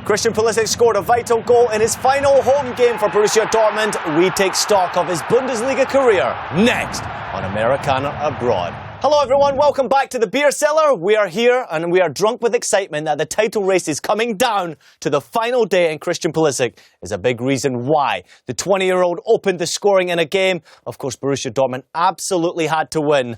Christian Pulisic scored a vital goal in his final home game for Borussia Dortmund. We take stock of his Bundesliga career next on Amerikaner Abroad. Hello everyone, welcome back to the Beer Cellar. We are here and we are drunk with excitement that the title race is coming down to the final day, and Christian Pulisic is a big reason why. The 20-year-old opened the scoring in a game. Of course, Borussia Dortmund absolutely had to win.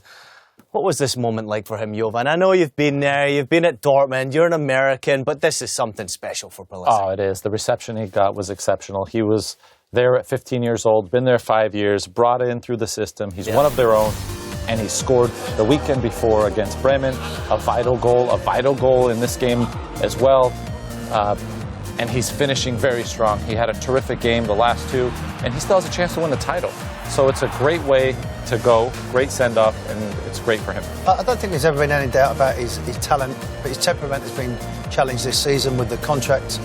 What was this moment like for him, Jovan? I know you've been there, you've been at Dortmund, you're an American, but this is something special for Pulisic. Oh, it is. The reception he got was exceptional. He was there at 15 years old, been there 5 years, brought in through the system. He's one of their own, and he scored the weekend before against Bremen, a vital goal in this game as well. And he's finishing very strong. He had a terrific game the last two, and he still has a chance to win the title. So it's a great way to go, great send-off, and it's great for him. I don't think there's ever been any doubt about his talent, but his temperament has been challenged this season with the contract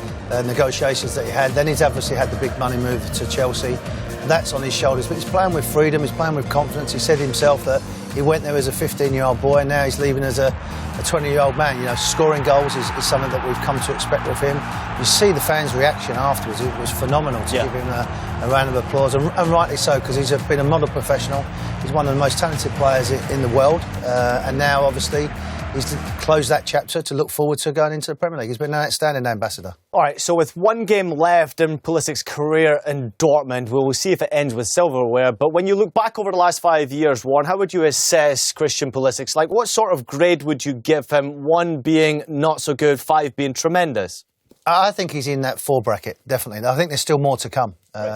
negotiations that he had. Then he's obviously had the big money move to Chelsea. That's on his shoulders, but he's playing with freedom, he's playing with confidence. He said himself that he went there as a 15-year-old boy, and now he's leaving as a 20-year-old man. You know, scoring goals is something that we've come to expect of him. You see the fans' reaction afterwards. It was phenomenal to give him a round of applause, and rightly so, because he's been a model professional. He's one of the most talented players in the world, and now, obviously, he's to close that chapter to look forward to going into the Premier League. He's been an outstanding ambassador. All right, so with one game left in Pulisic's career in Dortmund, we'll see if it ends with silverware. But when you look back over the last 5 years, Warren, how would you assess Christian Pulisic? Like, what sort of grade would you give him? 1 being not so good, 5 being tremendous. I think he's in that 4 bracket, definitely. I think there's still more to come.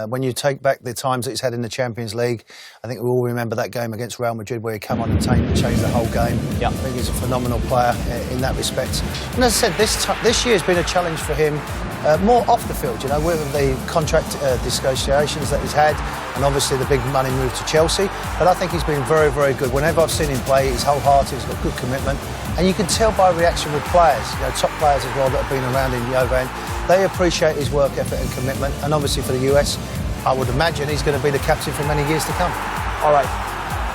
When you take back the times that he's had in the Champions League, I think we all remember that game against Real Madrid where he came on and changed the whole game. I think he's a phenomenal player in that respect. And as I said, this year has been a challenge for him, more off the field, you know, with the contract negotiations that he's had, and obviously the big money move to Chelsea. But I think he's been very, very good. Whenever I've seen him play, he's wholehearted, he's got good commitment. And you can tell by reaction with players, you know, top players as well that have been around in Jovan. They appreciate his work ethic and commitment. And obviously for the US, I would imagine he's going to be the captain for many years to come. All right.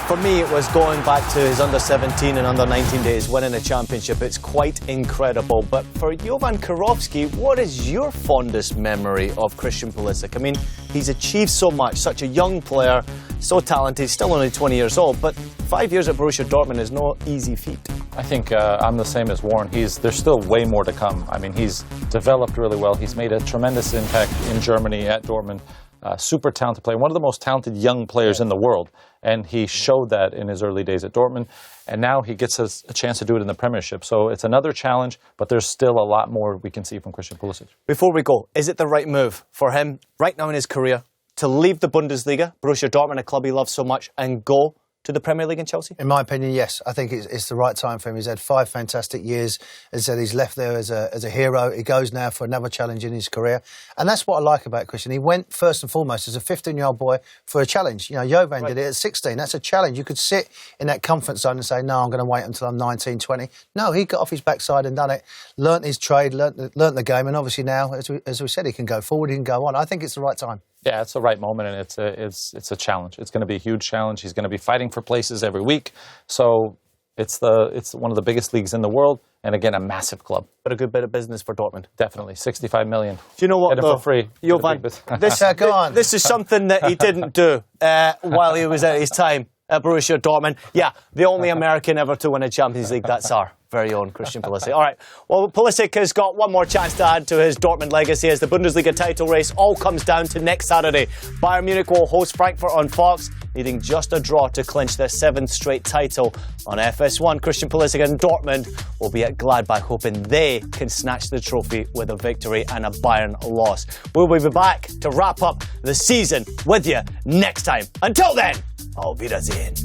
For me, it was going back to his under-17 and under-19 days, winning a championship. It's quite incredible. But for Jovan Kirovski, what is your fondest memory of Christian Pulisic? I mean, he's achieved so much, such a young player, so talented, still only 20 years old, but 5 years at Borussia Dortmund is no easy feat. I think I'm the same as Warren. There's still way more to come. I mean, he's developed really well. He's made a tremendous impact in Germany at Dortmund. Super talented player, one of the most talented young players in the world, and he showed that in his early days at Dortmund, and now he gets a chance to do it in the Premiership. So it's another challenge, but there's still a lot more we can see from Christian Pulisic. Before we go, is it the right move for him right now in his career to leave the Bundesliga, Borussia Dortmund, a club he loves so much, and go to the Premier League in Chelsea? In my opinion, yes. I think it's the right time for him. He's had 5 fantastic years. As I said, he's left there as a hero. He goes now for another challenge in his career. And that's what I like about Christian. He went, first and foremost, as a 15-year-old boy for a challenge. You know, Jovan did it at 16. That's a challenge. You could sit in that comfort zone and say, no, I'm going to wait until I'm 19, 20. No, he got off his backside and done it, learnt his trade, learnt the game, and obviously now, as we said, he can go forward, he can go on. I think it's the right time. Yeah, it's the right moment, and it's a challenge. It's going to be a huge challenge. He's going to be fighting for places every week. So it's one of the biggest leagues in the world, and again, a massive club. But a good bit of business for Dortmund. Definitely, 65 million. Do you know what, Get it for free. Jovan, this is something that he didn't do while he was at his time at Borussia Dortmund. Yeah, the only American ever to win a Champions League. That's our very own Christian Pulisic. All right, well, Pulisic has got one more chance to add to his Dortmund legacy as the Bundesliga title race all comes down to next Saturday. Bayern Munich will host Frankfurt on Fox, needing just a draw to clinch their 7th straight title. On FS1, Christian Pulisic and Dortmund will be at Gladbach, hoping they can snatch the trophy with a victory and a Bayern loss. We'll be back to wrap up the season with you next time. Until then, auf Wiedersehen.